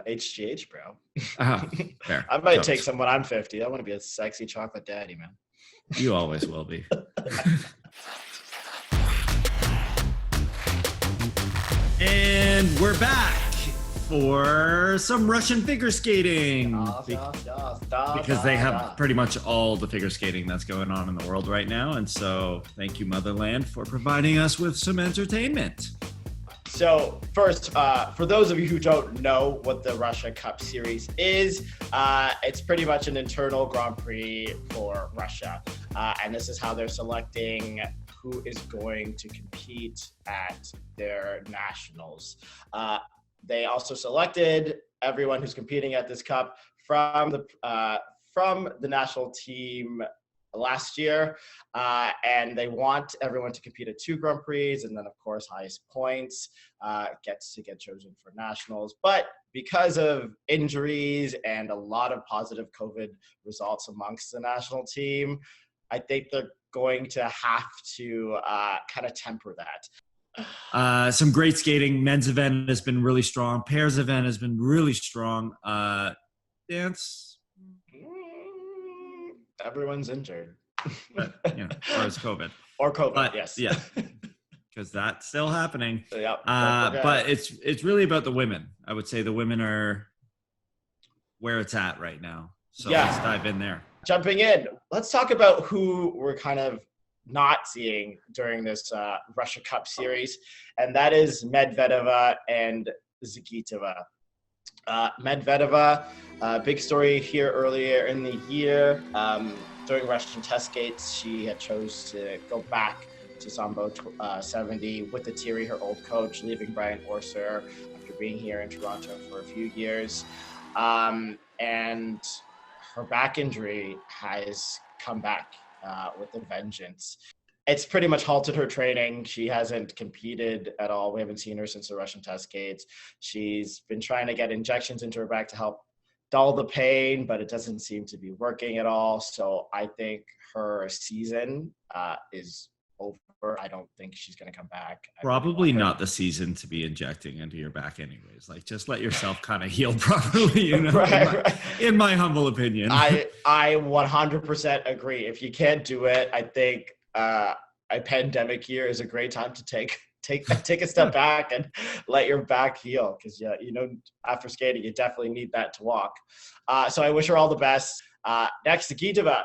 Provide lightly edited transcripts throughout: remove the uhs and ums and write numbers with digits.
HGH, bro. Fair. I might take some when I'm 50. I want to be a sexy chocolate daddy, man. You always will be. And we're back for some Russian figure skating. Because they have pretty much all the figure skating that's going on in the world right now. And so thank you, Motherland, for providing us with some entertainment. So first, for those of you who don't know what the Russia Cup series is, it's pretty much an internal Grand Prix for Russia. And this is how they're selecting who is going to compete at their nationals. They also selected everyone who's competing at this cup from the national team last year, and they want everyone to compete at 2 Grand Prix, and then of course highest points gets to get chosen for nationals. But because of injuries and a lot of positive COVID results amongst the national team, I think they're going to have to kind of temper that. Some great skating. Men's event has been really strong. Pairs event has been really strong. Dance. Everyone's injured. But, or it's COVID. Or COVID, but, yes. Yeah. Because that's still happening. Yep, but it's really about the women. I would say the women are where it's at right now. So let's dive in there. Jumping in, let's talk about who we're kind of not seeing during this Russia Cup series, and that is Medvedeva and Zagitova. Medvedeva, big story here earlier in the year. During Russian test skates, she had chose to go back to Sambo 70 with the Thierry, her old coach, leaving Brian Orser after being here in Toronto for a few years. And her back injury has come back with a vengeance. It's pretty much halted her training. She hasn't competed at all. We haven't seen her since the Russian test skates. She's been trying to get injections into her back to help dull the pain, but it doesn't seem to be working at all. So I think her season is over. I don't think she's going to come back. Probably not the season to be injecting into your back anyways. Like, just let yourself kind of heal properly, in my humble opinion. I 100% agree. If you can't do it, I think a pandemic year is a great time to take a step back and let your back heal, because after skating you definitely need that to walk. So I wish her all the best. Next, Zagitova.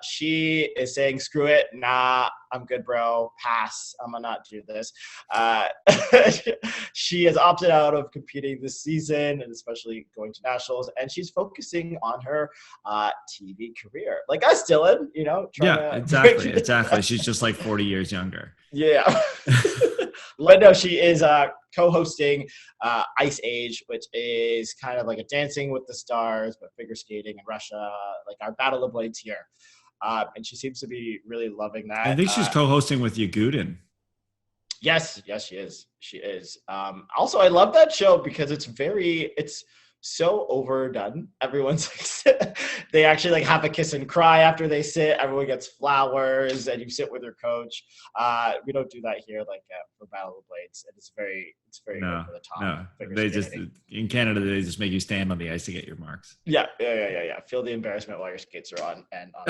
She is saying, screw it. Nah, I'm good, bro. Pass. I'm gonna not do this. She has opted out of competing this season, and especially going to nationals, and she's focusing on her TV career. Like us, Dylan, Exactly. She's just like 40 years younger. Yeah. But no, she is co-hosting Ice Age, which is kind of like a Dancing with the Stars, but figure skating in Russia, like our Battle of Blades here. And she seems to be really loving that. I think she's co-hosting with Yagudin. Yes, she is. She is. Also, I love that show because it's so overdone. Everyone's like, they actually like have a kiss and cry after they sit. Everyone gets flowers, and you sit with your coach. We don't do that here, like for Battle of Blades, and it's very over the top. No, they just in Canada they just make you stand on the ice to get your marks. Yeah. Feel the embarrassment while your skates are on and on.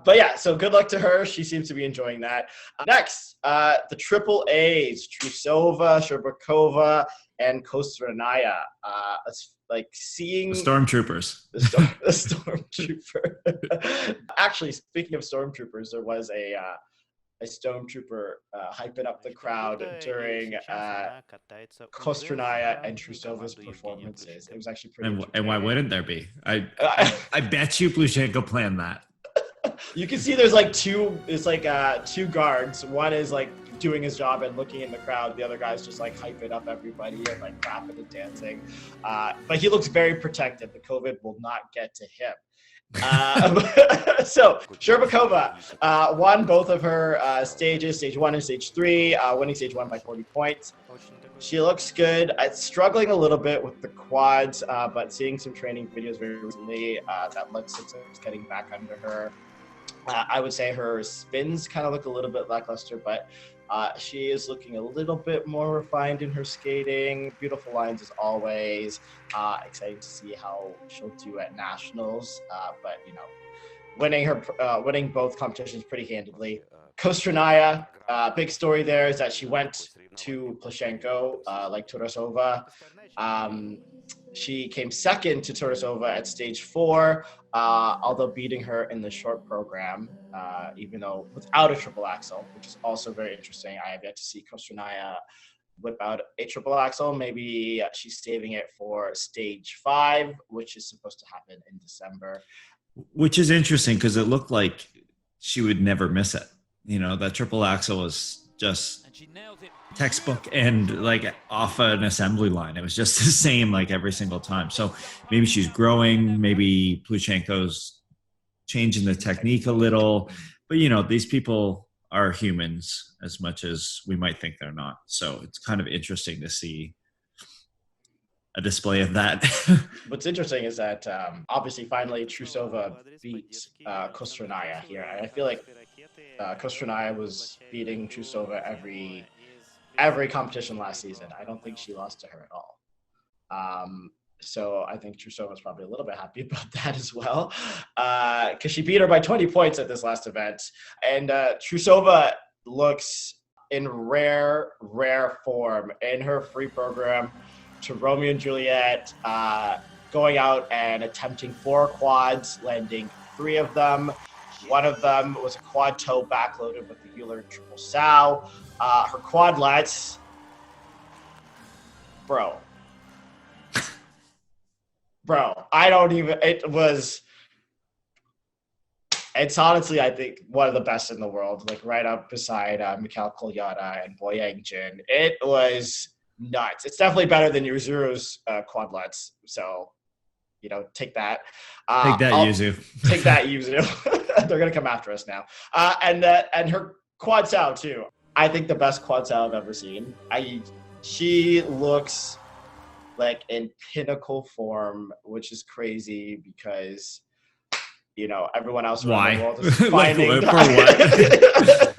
But yeah, so good luck to her. She seems to be enjoying that. Next, the triple A's: Trusova, Scherbakova, and Kostornaya. It's like seeing the stormtroopers. The stormtrooper. Actually, speaking of stormtroopers, there was a stormtrooper hyping up the crowd during Kostornaya and Trusova's performances. It was actually pretty. And why wouldn't there be? I bet you Plushenko planned that. You can see there's like two guards. One is like doing his job and looking in the crowd. The other guy's just like hyping up everybody and like clapping and dancing. But he looks very protected. The COVID will not get to him. So Scherbakova won both of her stages, stage 1 and stage 3, winning stage 1 by 40 points. She looks good. It's struggling a little bit with the quads, but seeing some training videos very recently, that looks like it's getting back under her. I would say her spins kind of look a little bit lackluster, but She is looking a little bit more refined in her skating. Beautiful lines as always. Exciting to see how she'll do at nationals. But winning both competitions pretty handedly. Kostornaya, big story there is that she went to Plushenko, like Tarasova. She came second to Tarasova at stage 4, although beating her in the short program, even though without a triple axel, which is also very interesting. I have yet to see Kostornaya whip out a triple axel. Maybe she's saving it for stage 5, which is supposed to happen in December. Which is interesting because it looked like she would never miss it. That triple axel was just textbook and like off an assembly line. It was just the same like every single time. So maybe she's growing. Maybe Plushenko's changing the technique a little. But, these people are humans as much as we might think they're not. So it's kind of interesting to see a display of that. What's interesting is that obviously finally Trusova beat Kostornaya here. And I feel like Kostornaya was beating Trusova every competition last season. I don't think she lost to her at all. So I think Trusova is probably a little bit happy about that as well, because she beat her by 20 points at this last event. And Trusova looks in rare form in her free program to Romeo and Juliet, going out and attempting 4 quads, landing 3 of them. One of them was a quad toe backloaded with the Euler triple sow. Her quadlets, bro, it's honestly, I think, one of the best in the world, like right up beside Mikhail Kolyada and Boyang Jin. It was nuts. It's definitely better than Yuzuru's quadlets. So, take that. Take that, Yuzu. Take that, Yuzu. They're going to come after us now. And her quad sow, too. I think the best quad sow I've ever seen. She looks like in pinnacle form, which is crazy because, everyone else around the world is finding what?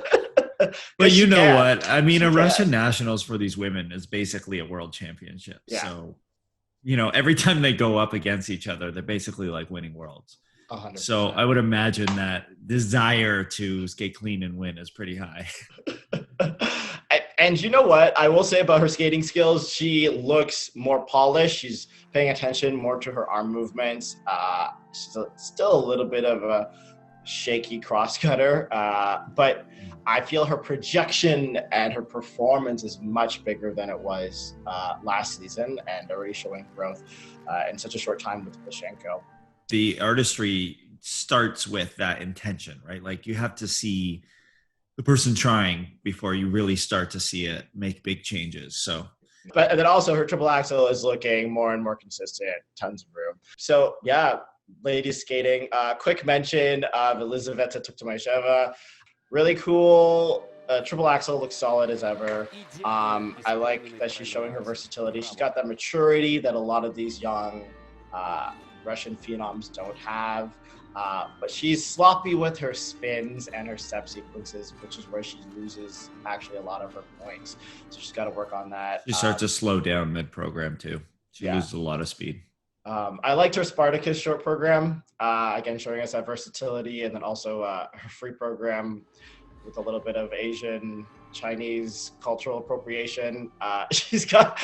But you know what? I mean, a Russian nationals for these women is basically a world championship. Yeah. So, every time they go up against each other, they're basically like winning worlds. 100%. So I would imagine that desire to skate clean and win is pretty high. And you know what I will say about her skating skills? She looks more polished. She's paying attention more to her arm movements. She's still a little bit of a shaky cross cutter, but I feel her projection and her performance is much bigger than it was last season, and already showing growth in such a short time with Plushenko. The artistry starts with that intention, right? Like you have to see the person trying before you really start to see it make big changes. So, but then also her triple axel is looking more and more consistent, tons of room. So yeah, ladies skating. Quick mention of Elizaveta Tuktamysheva. Really cool. Triple axel looks solid as ever. I like that she's showing her versatility. She's got that maturity that a lot of these young Russian phenoms don't have. But she's sloppy with her spins and her step sequences, which is where she loses actually a lot of her points. So she's got to work on that. She starts to slow down mid-program too. She loses a lot of speed. I liked her Spartacus short program, again, showing us that versatility, and then also her free program with a little bit of Asian, Chinese cultural appropriation. She's got,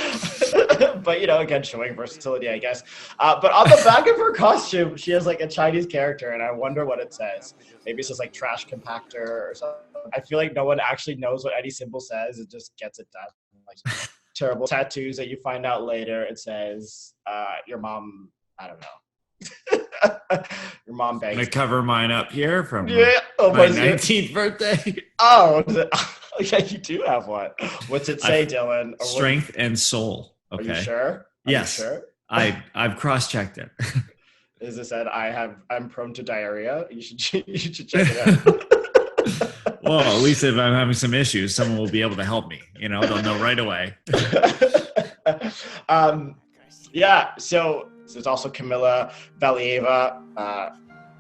but again, showing versatility, I guess. But on the back of her costume, she has like a Chinese character, and I wonder what it says. Maybe it says like trash compactor or something. I feel like no one actually knows what any symbol says. It just gets it done. Like terrible tattoos that you find out later. It says, your mom, I don't know. Your mom begs. I'm going to cover mine up here from my 19th birthday. Oh, yeah, you do have one. What's it say, Dylan? Strength and soul. Okay. Are you sure? Yes. You sure? I've cross-checked it. As I said, I'm prone to diarrhea. You should check it out. Well, at least if I'm having some issues, someone will be able to help me. They'll know right away. Yeah. So there's also Kamila Valieva.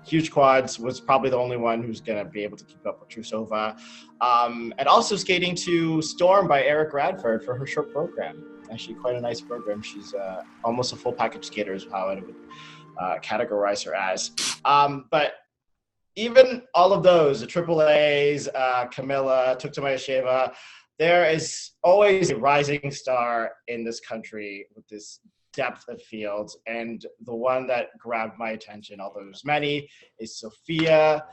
huge quads, was probably the only one who's going to be able to keep up with Trusova. And also skating to Storm by Eric Radford for her short program. Actually, quite a nice program. She's almost a full package skater is how I would categorize her as. But even all of those, the AAAs, Camilla, Tuktamysheva, there is always a rising star in this country with this depth of fields. And the one that grabbed my attention, although there's many, is Sofia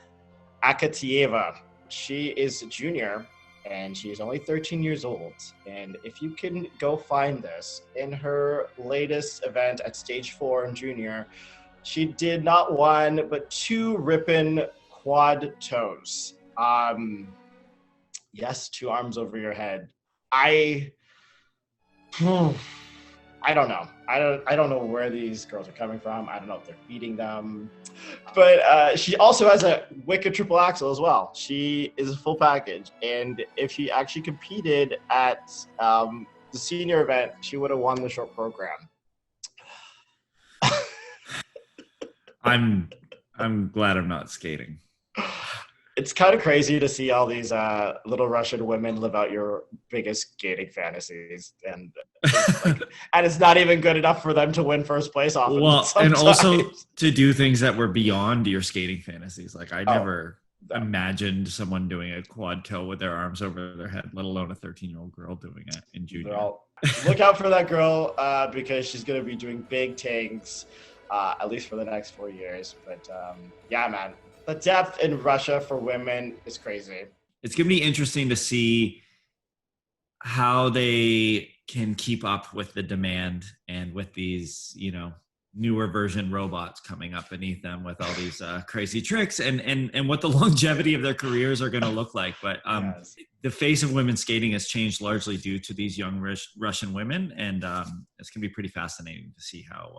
Akatieva. She is a junior, and she is only 13 years old. And if you can go find this, in her latest event at stage 4 in junior, she did not one, but 2 ripping quad toes. Yes, 2 arms over your head. I don't know. I don't know where these girls are coming from. I don't know if they're feeding them. But she also has a wicked triple axel as well. She is a full package. And if she actually competed at the senior event, she would have won the short program. I'm glad I'm not skating. It's kind of crazy to see all these little Russian women live out your biggest skating fantasies, and it's not even good enough for them to win first place often. Well, sometimes. And also to do things that were beyond your skating fantasies. Like I never imagined someone doing a quad toe with their arms over their head, let alone a 13-year-old girl doing it in junior. Look out for that girl because she's going to be doing big things, at least for the next 4 years. But yeah, man. The depth in Russia for women is crazy. It's going to be interesting to see how they can keep up with the demand and with these, newer version robots coming up beneath them with all these crazy tricks and what the longevity of their careers are going to look like. But Yes. The face of women's skating has changed largely due to these young Russian women. And it's going to be pretty fascinating to see how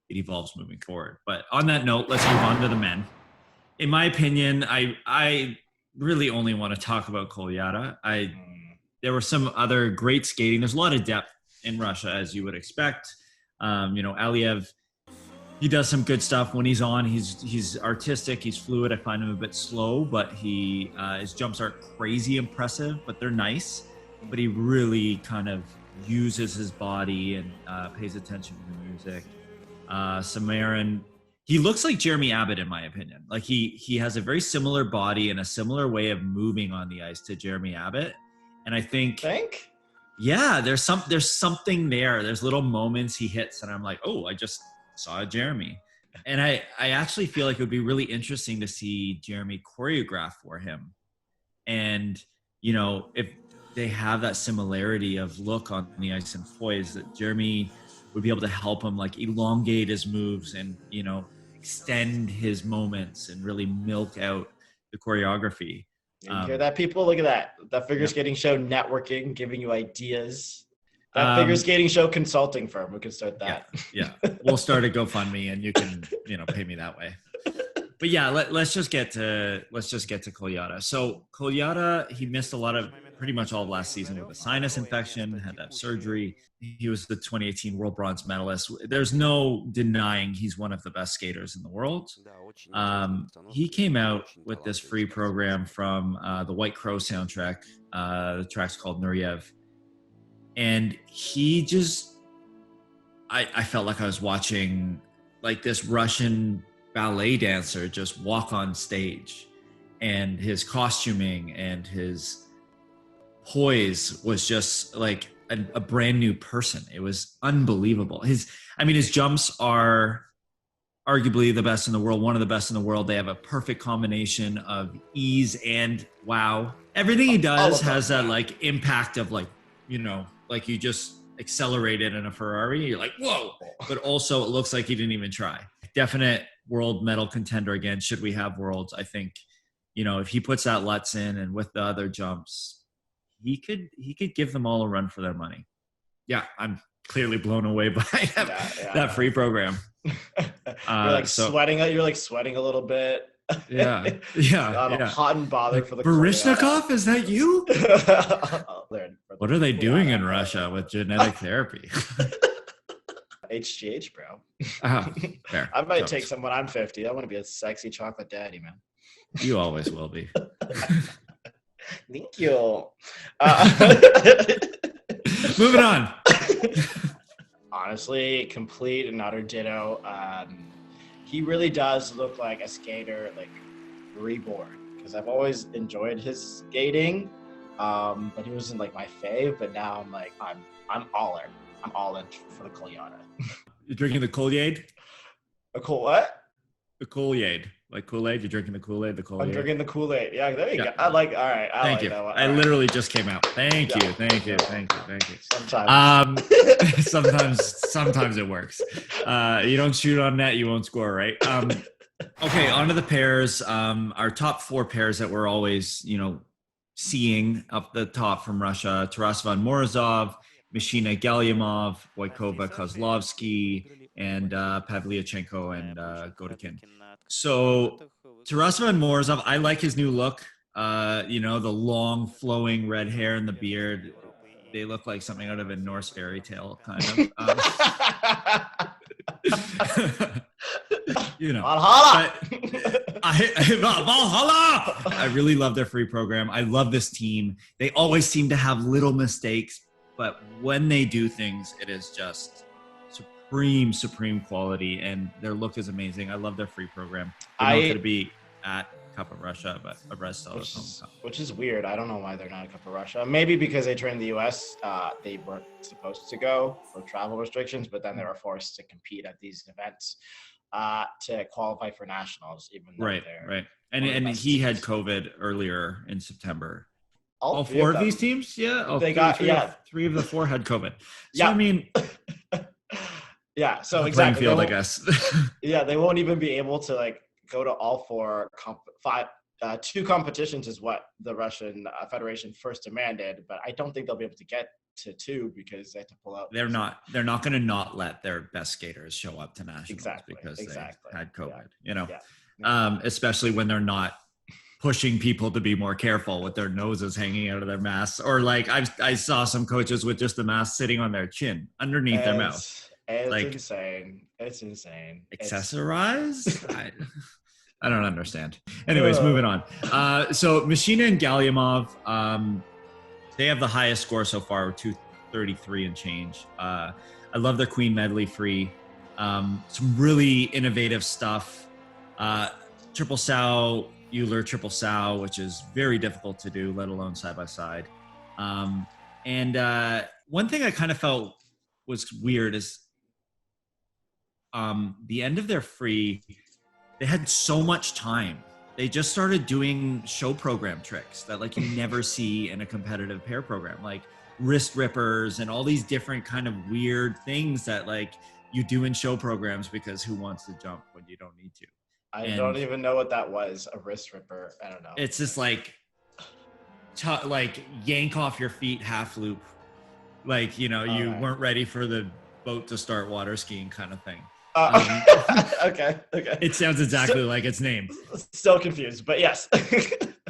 it evolves moving forward. But on that note, let's move on to the men. In my opinion, I really only want to talk about Kolyada. There were some other great skating. There's a lot of depth in Russia, as you would expect. Aliev, he does some good stuff when he's on. He's artistic. He's fluid. I find him a bit slow, but his jumps aren't crazy impressive, but they're nice. But he really kind of uses his body and pays attention to the music. Samarin, he looks like Jeremy Abbott, in my opinion. Like he has a very similar body and a similar way of moving on the ice to Jeremy Abbott. And I think? Yeah, there's something there. There's little moments he hits and I'm like, oh, I just saw Jeremy. And I actually feel like it would be really interesting to see Jeremy choreograph for him. And, if they have that similarity of look on the ice and poise, that Jeremy would be able to help him like elongate his moves and, extend his moments and really milk out the choreography. You hear that, people? Look at that. That figure skating show networking, giving you ideas. That figure skating show consulting firm. We could start that. Yeah. We'll start a GoFundMe and you can, pay me that way. But yeah, let's just get to Kolyada. So Kolyada, he missed pretty much all of last season with a sinus infection, had that surgery. He was the 2018 World Bronze medalist. There's no denying he's one of the best skaters in the world. He came out with this free program from the White Crow soundtrack. The track's called Nureyev. And he just, I felt like I was watching like this Russian ballet dancer just walk on stage, and his costuming and his poise was just like a brand new person. It was unbelievable. His jumps are arguably the best in the world, one of the best in the world. They have a perfect combination of ease and wow. Everything he does has that like impact of like, like you just accelerated in a Ferrari. You're like, whoa. But also it looks like he didn't even try. Definite world medal contender again. Should we have worlds? I think, if he puts that Lutz in and with the other jumps, he could give them all a run for their money. Yeah, I'm clearly blown away by that free program. You're sweating a little bit. Yeah. Hot and bothered for the Baryshnikov, is that you? What are they doing in Russia with genetic therapy? HGH, bro. Fair. I might take some when I'm 50. I want to be a sexy chocolate daddy, man. You always will be. Thank you. Moving on. Honestly, complete and utter ditto. He really does look like a skater, like reborn. Because I've always enjoyed his skating, but he wasn't like my fave. But now I'm like, I'm all in. I'm all in for the Kolyada. You're drinking the Kool-Aid? A cool what? The Kool-Aid. Like Kool-Aid? You're drinking the Kool-Aid? The Kool-Aid? I'm drinking the Kool-Aid. Yeah, there you go. I like, all right. Thank you. That one. I literally just came out. Thank you. Sometimes it works. You don't shoot on net, you won't score, right? Okay, on to the pairs. Our top 4 pairs that we're always, seeing up the top from Russia: Tarasova and Morozov, Mishina Galyamov, Voykova Kozlovsky, and Pavlyuchenko and Godekin. So Tarasova and Morozov, I like his new look. The long flowing red hair and the beard. They look like something out of a Norse fairy tale, kind of. Valhalla! Valhalla! I really love their free program. I love this team. They always seem to have little mistakes, but when they do things, it is just supreme quality, and their look is amazing. I love their free program. They're not going to be at Cup of Russia, but Rostelecom Cup. Which is weird. I don't know why they're not a Cup of Russia. Maybe because they trained in the U.S. They weren't supposed to go for travel restrictions, but then they were forced to compete at these events to qualify for nationals. Even though right. And he had COVID earlier in September. All 4 of these teams, yeah. Three of the 4 had COVID. So I mean, yeah. So exactly, field, I guess. Yeah, they won't even be able to go to all 4 2 competitions is what the Russian Federation first demanded, but I don't think they'll be able to get to 2 because they have to pull out. They're not going to not let their best skaters show up to nationals because they had COVID. Especially when they're not pushing people to be more careful with their noses hanging out of their masks, or I saw some coaches with just the mask sitting on their chin underneath their mouth. It's insane. It's insane. Accessorize? I don't understand. Anyways, moving on. So Mishina and Galyamov, they have the highest score so far, 233 and change. I love their Queen medley free. Some really innovative stuff. Triple sow, Euler triple sow, which is very difficult to do, let alone side by side. And one thing I kind of felt was weird is the end of their free, they had so much time. They just started doing show program tricks that you never see in a competitive pair program, like wrist rippers and all these different kind of weird things that you do in show programs, because who wants to jump when you don't need to? I don't even know what that was. A wrist ripper. I don't know. It's just yank off your feet half loop. You weren't ready for the boat to start water skiing kind of thing. Okay. It sounds exactly like its name. Still confused, but yes.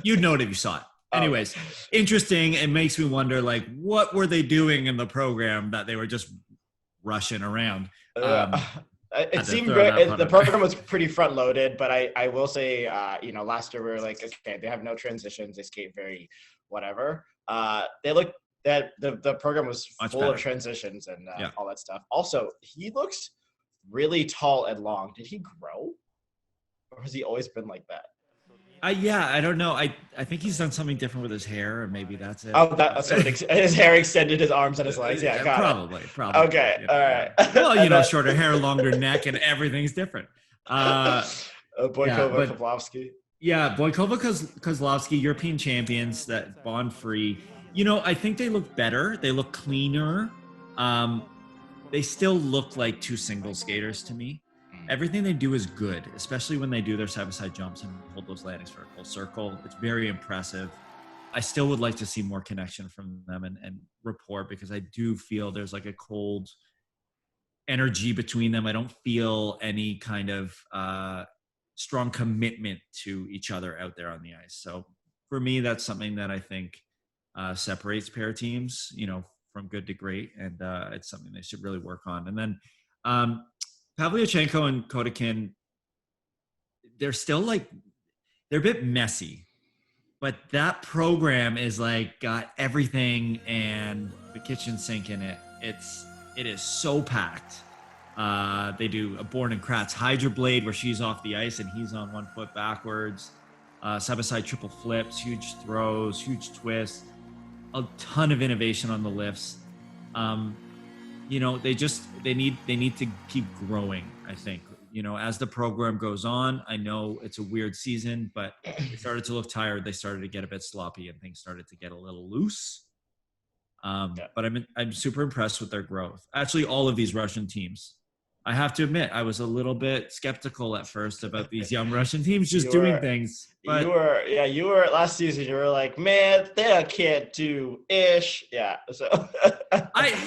You'd know it if you saw it. Anyways, interesting. It makes me wonder, what were they doing in the program that they were just rushing around? It seemed great. The program was pretty front loaded, but I will say, last year we were okay, they have no transitions. They skate very whatever. The program was full of transitions and all that stuff. Also, he looks really tall and long. Did he grow, or has he always been like that? I don't know. I think he's done something different with his hair, or maybe that's it. His hair extended his arms and his legs. Yeah, probably. Okay, all right. Well, shorter hair, longer neck, and everything's different. Voykova, Kozlovsky. Yeah, Voykova, Kozlovsky, European champions that bond free. I think they look better. They look cleaner. They still look like 2 single skaters to me. Everything they do is good, especially when they do their side-by-side jumps and hold those landings for a full circle. It's very impressive. I still would like to see more connection from them and rapport, because I do feel there's a cold energy between them. I don't feel any kind of strong commitment to each other out there on the ice. So for me, that's something that I think separates pair teams, from good to great, and it's something they should really work on. And then Pavlyuchenko and Kotikin, they're still like, they're a bit messy, but that program is like got everything and the kitchen sink in it. It is so packed. They do a Born and Kratz Hydra Blade where she's off the ice and he's on 1 foot backwards. Side-by-side triple flips, huge throws, huge twists, a ton of innovation on the lifts. You know, they need to keep growing, I think. You know, as the program goes on, I know it's a weird season, but they started to look tired. They started to get a bit sloppy and things started to get a little loose. But I'm super impressed with their growth. Actually, all of these Russian teams. I have to admit, I was a little bit skeptical at first about these young Russian teams just doing things. But you were last season. You were like, man, they can't do ish. Yeah. So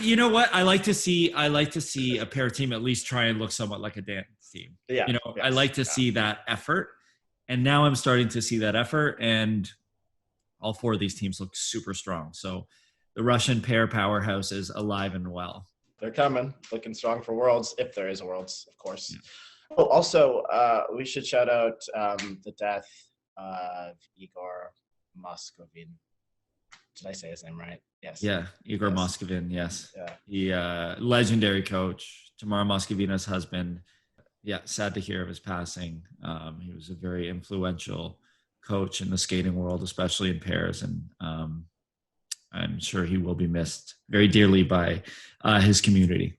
you know what? I like to see a pair team at least try and look somewhat like a dance team. Yeah. You know, I like to see that effort, and now I'm starting to see that effort, and all 4 of these teams look super strong. So the Russian pair powerhouse is alive and well. They're coming, looking strong for Worlds, if there is a Worlds, of course. Yeah. Oh, also, we should shout out the death of Igor Moskvin. Did I say his name right? Yes. Yeah, Igor Moskvin, yes. Yeah. He, legendary coach, Tamara Moskvina's husband. Yeah, sad to hear of his passing. He was a very influential coach in the skating world, especially in pairs, and I'm sure he will be missed very dearly by his community.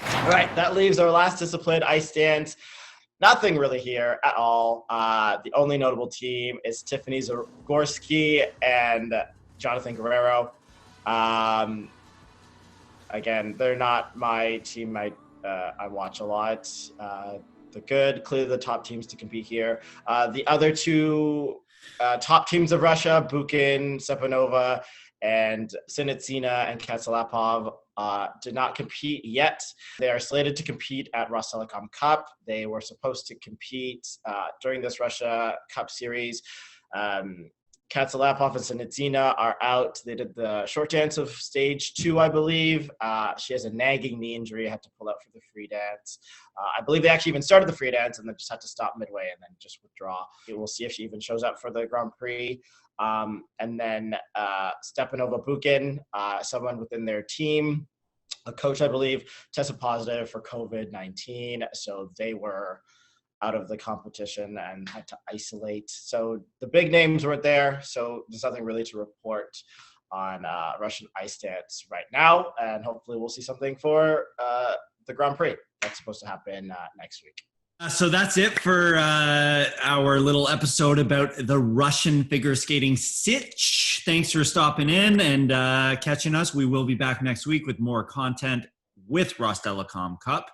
All right, that leaves our last discipline, ice dance. Nothing really here at all. The only notable team is Tiffany Zagorski and Jonathan Guerrero. Again, they're not my team. I watch a lot. Clearly the top teams to compete here. The other 2 top teams of Russia, Bukin, Stepanova, and Sinitsina and Katsalapov did not compete yet. They are slated to compete at Rostelecom Cup. They were supposed to compete during this Russia Cup series. Katsalapov and Sinitsina are out. They did the short dance of stage 2, I believe. She has a nagging knee injury, had to pull out for the free dance. I believe they actually even started the free dance and then just had to stop midway and then just withdraw. We'll see if she even shows up for the Grand Prix. And then Stepanova Bukin, someone within their team, a coach, I believe, tested positive for COVID-19. So they were out of the competition and had to isolate. So the big names weren't there. So there's nothing really to report on Russian ice dance right now. And hopefully we'll see something for the Grand Prix. That's supposed to happen next week. So that's it for our little episode about the Russian figure skating sitch. Thanks for stopping in and catching us. We will be back next week with more content with Rostelecom Cup.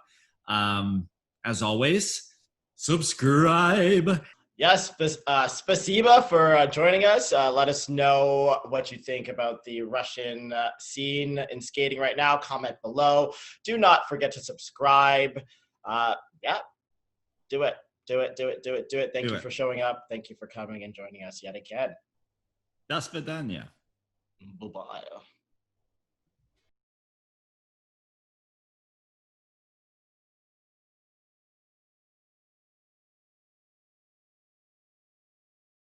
As always, subscribe. Yes, spasiba for joining us. Let us know what you think about the Russian scene in skating right now. Comment below. Do not forget to subscribe. Do it. Thank you for showing up. Thank you for coming and joining us yet again. До свидания. Bye-bye.